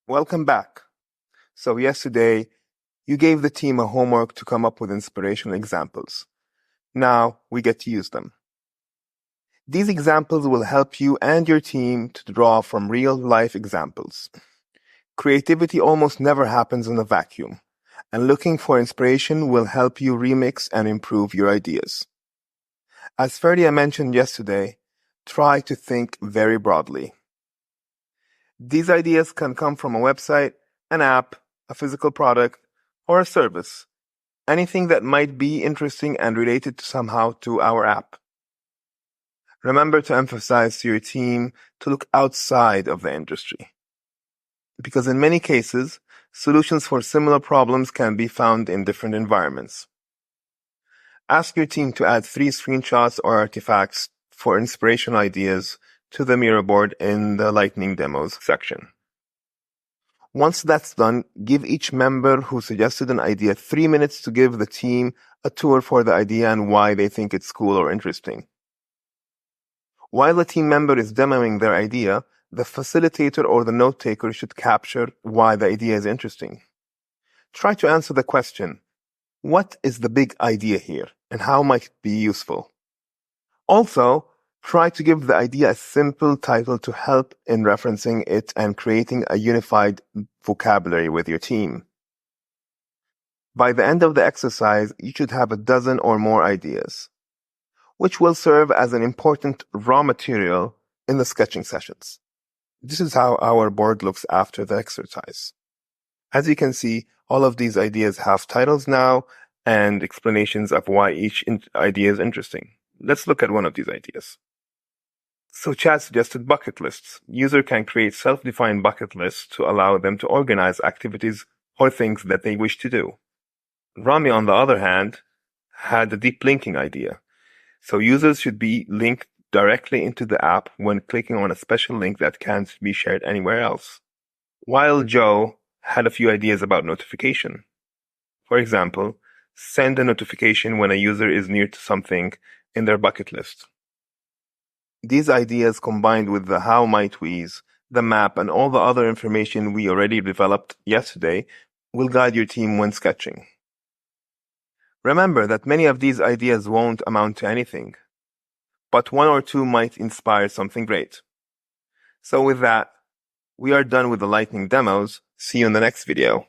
Welcome back. So yesterday, you gave the team a homework to come up with inspirational examples. Now we get to use them. These examples will help you and your team to draw from real-life examples. Creativity almost never happens in a vacuum, and looking for inspiration will help you remix and improve your ideas. As Ferdia mentioned yesterday, try to think very broadly. These ideas can come from a website, an app, a physical product, or a service. Anything that might be interesting and related somehow to our app. Remember to emphasize to your team to look outside of the industry. Because in many cases, solutions for similar problems can be found in different environments. Ask your team to add 3 screenshots or artifacts for inspirational ideas to the Miro board in the Lightning Demos section. Once that's done, give each member who suggested an idea 3 minutes to give the team a tour for the idea and why they think it's cool or interesting. While the team member is demoing their idea, the facilitator or the note taker should capture why the idea is interesting. Try to answer the question, what is the big idea here and how might it be useful? Also, try to give the idea a simple title to help in referencing it and creating a unified vocabulary with your team. By the end of the exercise, you should have a dozen or more ideas, which will serve as an important raw material in the sketching sessions. This is how our board looks after the exercise. As you can see, all of these ideas have titles now and explanations of why each idea is interesting. Let's look at one of these ideas. So Chad suggested bucket lists. User can create self-defined bucket lists to allow them to organize activities or things that they wish to do. Rami, on the other hand, had a deep linking idea. So users should be linked directly into the app when clicking on a special link that can't be shared anywhere else. While Joe had a few ideas about notification. For example, send a notification when a user is near to something in their bucket list. These ideas combined with the how might we's, the map, and all the other information we already developed yesterday will guide your team when sketching. Remember that many of these ideas won't amount to anything, but 1 or 2 might inspire something great. So with that, we are done with the Lightning demos. See you in the next video.